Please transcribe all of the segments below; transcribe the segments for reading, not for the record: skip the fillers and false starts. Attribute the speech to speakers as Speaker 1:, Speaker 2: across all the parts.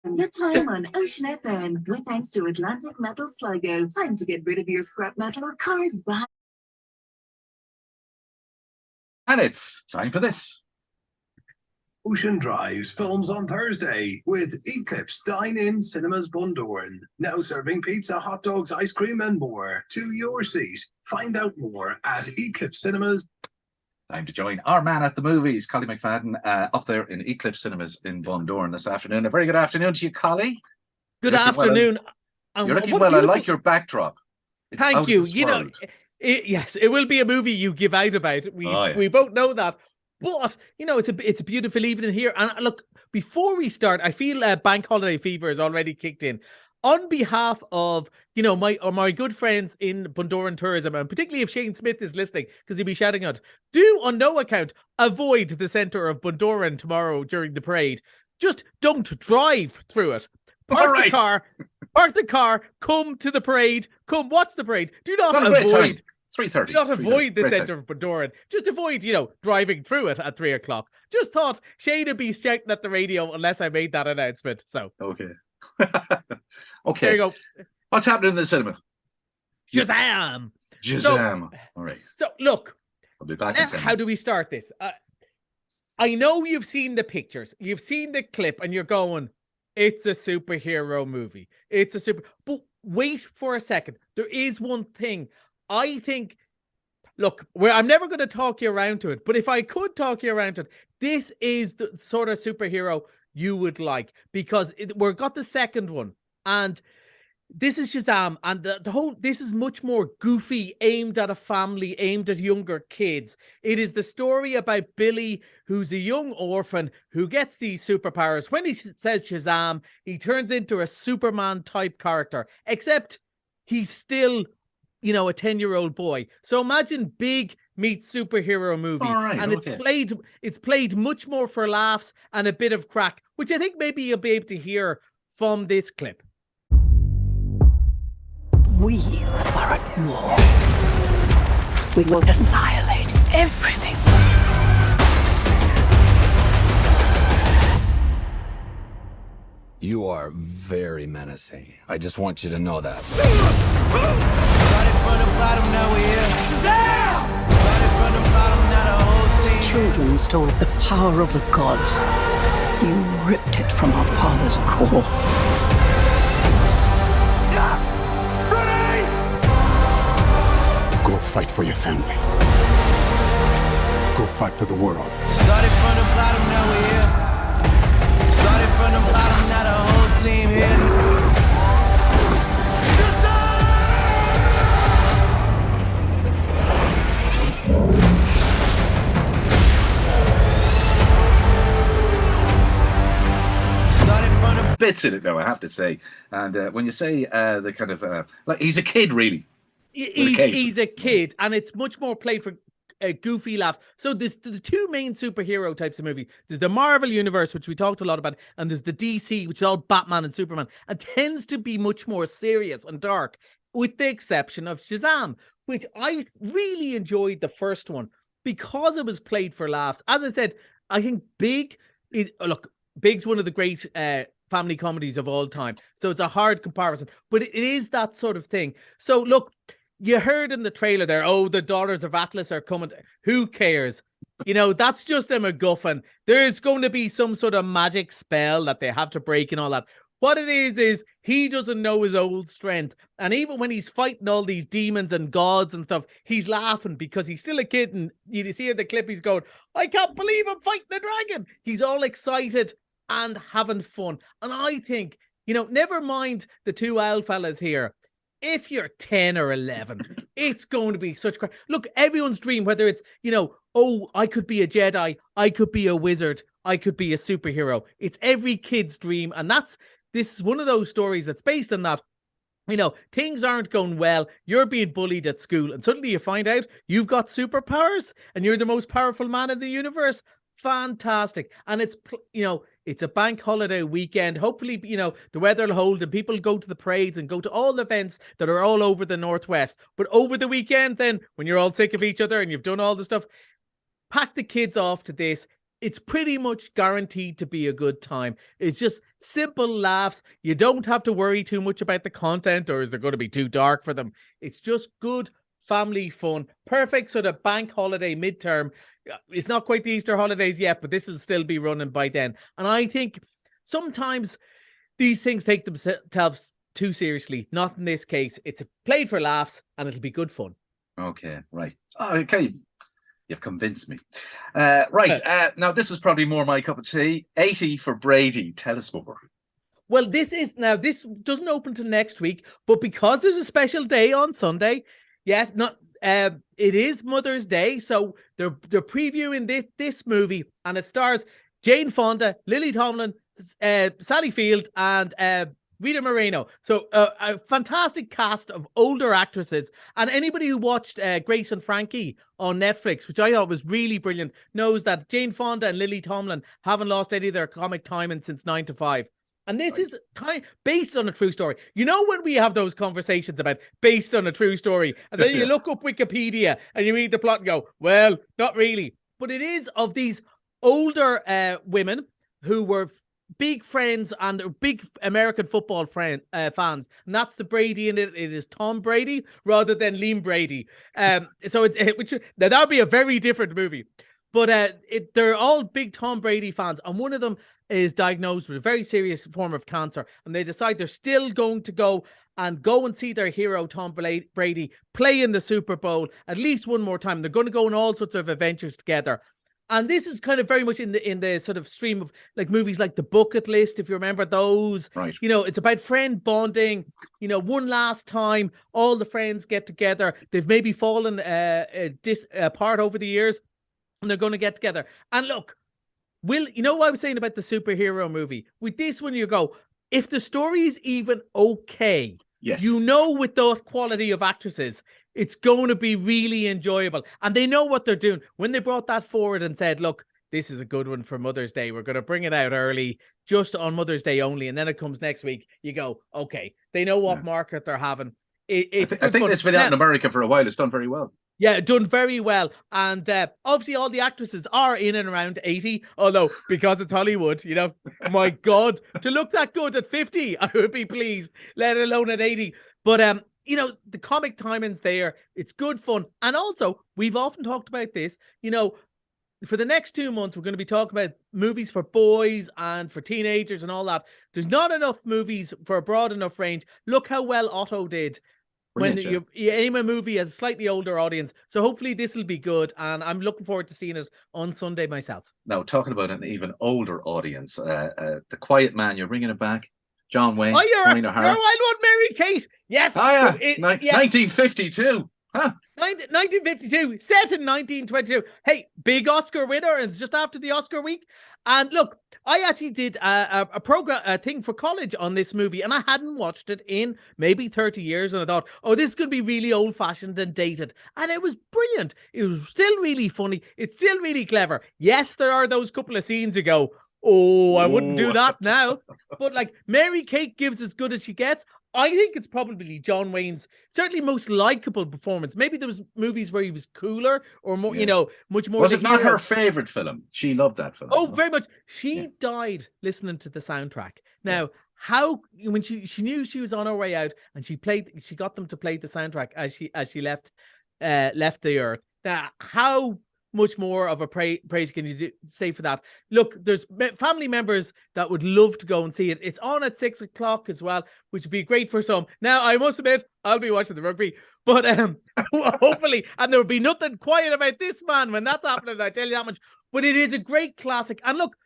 Speaker 1: Your time on Ocean FM with thanks to Atlantic Metal Sligo. Time to get rid of your scrap metal or cars back.
Speaker 2: And it's time for this.
Speaker 3: Ocean Drives films on Thursday with Eclipse Dine-In Cinemas Bundoran. Now serving pizza, hot dogs, ice cream and more to your seat. Find out more at Eclipse Cinemas.
Speaker 2: Time to join our man at the movies, Collie McFadden, up there in Eclipse Cinemas in Bundoran this afternoon. A very good afternoon to you, Collie.
Speaker 4: Good afternoon.
Speaker 2: You're looking well. I like your backdrop.
Speaker 4: It's Thank you. You know, yes, it will be a movie you give out about. We both know that. But, you know, it's a beautiful evening here. And look, before we start, I feel bank holiday fever has already kicked in. On behalf of, you know, my good friends in Bundoran Tourism, and particularly if Shane Smith is listening, because he'll be shouting out, do on no account avoid the centre of Bundoran tomorrow during the parade. Just don't drive through it. Park the car, come to the parade, come watch the parade. Do not avoid
Speaker 2: 3:30.
Speaker 4: Do not avoid the centre of Bundoran. Just avoid, you know, driving through it at 3 o'clock. Just thought Shane would be shouting at the radio unless I made that announcement. So
Speaker 2: okay.
Speaker 4: Okay. There you go.
Speaker 2: What's happening in the cinema?
Speaker 4: Shazam!
Speaker 2: All right.
Speaker 4: So look,
Speaker 2: I'll be back.
Speaker 4: How do we start this? I know you've seen the pictures, you've seen the clip, and you're going, it's a superhero movie. But wait for a second. There is one thing. I think, look, I'm never going to talk you around to it, but if I could talk you around to it, this is the sort of superhero you would like, because we've got the second one, and this is Shazam, and this is much more goofy, aimed at a family, aimed at younger kids. It is the story about Billy, who's a young orphan who gets these superpowers. When he says Shazam, he turns into a Superman type character, except he's still, you know, a 10-year-old boy. So imagine big meets superhero movie. And it's played much more for laughs and a bit of crack, which I think maybe you'll be able to hear from this clip.
Speaker 5: We are at war. We will annihilate everything.
Speaker 6: You are very menacing. I just want you to know that.
Speaker 7: Started from the bottom, now we're here. Started from the bottom, now the whole team.
Speaker 5: Children stole the power of the gods. You ripped it from our father's core.
Speaker 8: Go fight for your family. Go fight for the world.
Speaker 7: Started from the bottom, now we're here. Started from the bottom, now the whole team here.
Speaker 2: Bits in it now, I have to say. And when you say the kind of like, he's a kid, really.
Speaker 4: He's a kid, and it's much more played for a goofy laugh. So there's the two main superhero types of movie. There's the Marvel universe, which we talked a lot about, and there's the DC, which is all Batman and Superman, and tends to be much more serious and dark, with the exception of Shazam, which I really enjoyed the first one because it was played for laughs. As I said, I think Big's one of the great family comedies of all time. So it's a hard comparison, but it is that sort of thing. So look, you heard in the trailer there, oh, the Daughters of Atlas are coming. Who cares? You know, that's just a MacGuffin. There's going to be some sort of magic spell that they have to break and all that. What it is he doesn't know his old strength. And even when he's fighting all these demons and gods and stuff, he's laughing because he's still a kid. And you see in the clip, he's going, I can't believe I'm fighting a dragon. He's all excited and having fun. And I think, you know, never mind the two owl fellas here. If you're 10 or 11, it's going to be such crap. Look, everyone's dream, whether it's, you know, oh, I could be a Jedi, I could be a wizard, I could be a superhero. It's every kid's dream. And this is one of those stories that's based on that. You know, things aren't going well. You're being bullied at school, and suddenly you find out you've got superpowers and you're the most powerful man in the universe. Fantastic. And it's, you know, it's a bank holiday weekend. Hopefully, you know, the weather will hold and people go to the parades and go to all the events that are all over the Northwest. But over the weekend, then, when you're all sick of each other and you've done all the stuff, pack the kids off to this. it's pretty much guaranteed to be a good time. It's just simple laughs. You don't have to worry too much about the content, or is there going to be too dark for them? It's just good family fun. Perfect sort of bank holiday midterm. It's not quite the Easter holidays yet, but this will still be running by then. And I think sometimes these things take themselves too seriously. Not in this case. It's played for laughs, and it'll be good fun.
Speaker 2: Okay, right. Okay, you've convinced me. Now this is probably more my cup of tea. 80 for Brady. Tell us more.
Speaker 4: Well, this doesn't open till next week, but because there's a special day on Sunday, yes, it is Mother's Day, so they're previewing this movie, and it stars Jane Fonda, Lily Tomlin, Sally Field, and Rita Moreno. So a fantastic cast of older actresses. And anybody who watched Grace and Frankie on Netflix, which I thought was really brilliant, knows that Jane Fonda and Lily Tomlin haven't lost any of their comic timing since 9 to 5. And this is kind of based on a true story. You know, when we have those conversations about based on a true story, and then you look up Wikipedia and you read the plot and go, well, not really. But it is of these older women who were big friends and big American football fans, and that's the Brady in it. It is Tom Brady rather than Liam Brady. Now that would be a very different movie, but they're all big Tom Brady fans, and one of them is diagnosed with a very serious form of cancer, and they decide they're still going to go and see their hero Tom Brady play in the Super Bowl at least one more time. They're going to go on all sorts of adventures together. And this is kind of very much in the sort of stream of like movies like The Bucket List, if you remember those.
Speaker 2: Right.
Speaker 4: You know, it's about friend bonding. You know, one last time, all the friends get together. They've maybe fallen apart over the years, and they're going to get together. And look, you know what I was saying about the superhero movie? With this one, you go, if the story is even okay,
Speaker 2: yes,
Speaker 4: you know, with the quality of actresses, it's going to be really enjoyable. And they know what they're doing. When they brought that forward and said, look, this is a good one for Mother's Day. We're going to bring it out early, just on Mother's Day only. And then it comes next week. You go, okay, they know what market they're having. I
Speaker 2: think this has been out in America for a while. It's done very well.
Speaker 4: Yeah, done very well. And obviously all the actresses are in and around 80, although because it's Hollywood, you know, my God, to look that good at 50, I would be pleased, let alone at 80. But, you know, the comic timing's there. It's good fun. And also, we've often talked about this, you know, for the next 2 months, we're going to be talking about movies for boys and for teenagers and all that. There's not enough movies for a broad enough range. Look how well Otto did. When you aim a movie at a slightly older audience. So hopefully this will be good, and I'm looking forward to seeing it on Sunday myself.
Speaker 2: Now, talking about an even older audience, The Quiet Man, you're bringing it back. John Wayne,
Speaker 4: you're a wild one, Mary Kate. Yes.
Speaker 2: Oh, yeah. 1952. Huh?
Speaker 4: 1952, set in 1922. Hey, big Oscar winner, and it's just after the Oscar week. And look, I actually did a thing for college on this movie, and I hadn't watched it in maybe 30 years, and I thought, oh, this is going to be really old-fashioned and dated. And it was brilliant. It was still really funny. It's still really clever. Yes, there are those couple of scenes you go, oh, I wouldn't do that now. But like, Mary Kate gives as good as she gets. I think it's probably John Wayne's certainly most likable performance. Maybe there was movies where he was cooler or more, you know, much more.
Speaker 2: Was it not her favorite film? She loved that film.
Speaker 4: Oh, very much. She died listening to the soundtrack. Now, when she knew she was on her way out, and she got them to play the soundtrack as she left the earth. Now, how much more of a praise can you say for that? Look, there's family members that would love to go and see it. It's on at 6 o'clock as well, which would be great for some. Now, I must admit, I'll be watching the rugby, but hopefully, and there will be nothing quiet about this man when that's happening, I tell you that much. But it is a great classic. And look,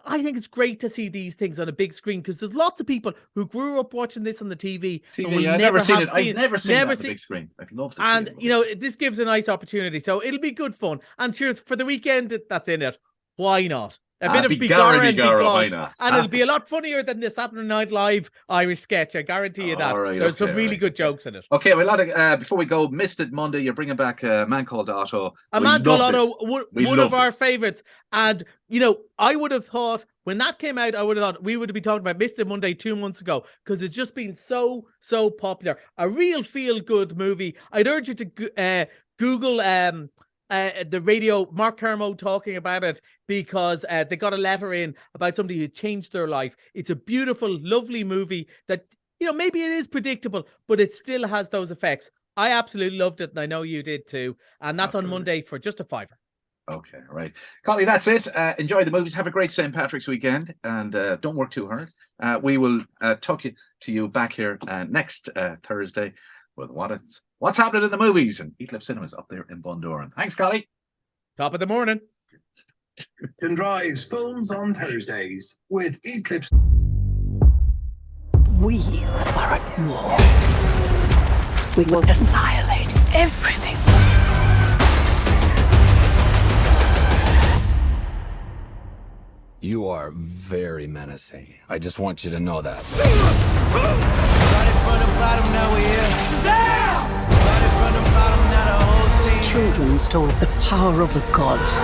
Speaker 4: I think it's great to see these things on a big screen, because there's lots of people who grew up watching this on the TV.
Speaker 2: I've never seen it. I've never seen it on the big screen. I'd love to see it.
Speaker 4: And, you know, this gives a nice opportunity. So it'll be good fun. And cheers for the weekend that's in it. Why not? A bit of Bigara and Bigosh. And it'll be a lot funnier than the Saturday Night Live Irish sketch. I guarantee you that.
Speaker 2: Right,
Speaker 4: There's some really good jokes in it.
Speaker 2: Okay, well, before we go, Missed It Monday, you're bringing back A Man Called Otto.
Speaker 4: A Man Called Otto, one of our favourites. And, you know, I would have thought, when that came out, I would have thought we would be talking about Missed It Monday 2 months ago, because it's just been so popular. A real feel-good movie. I'd urge you to Google the radio, Mark Kermode talking about it because they got a letter in about somebody who changed their life. It's a beautiful, lovely movie that, you know, maybe it is predictable, but it still has those effects. I absolutely loved it, and I know you did too. And that's on Monday for just a £5.
Speaker 2: Okay, right. Collie, that's it. Enjoy the movies. Have a great St. Patrick's weekend, and don't work too hard. We will talk to you back here next Thursday with what's happening in the movies and Eclipse Cinemas up there in Bundoran. Thanks, Collie.
Speaker 4: Top of the morning.
Speaker 3: And Drives films on Thursdays with Eclipse.
Speaker 5: We are at war. We will annihilate everything.
Speaker 6: You are very menacing. I just want you to know that.
Speaker 7: Started from the bottom, now we're here. Shazam! Started from the bottom, now the whole team.
Speaker 5: Children stole the power of the gods.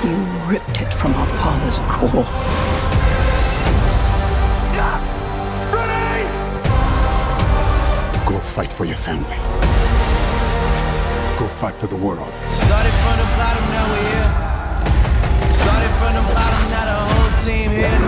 Speaker 5: You ripped it from our father's core.
Speaker 8: Go fight for your family. Go fight for the world.
Speaker 7: Started from the bottom, now we're here. Started from the bottom, now the whole team here.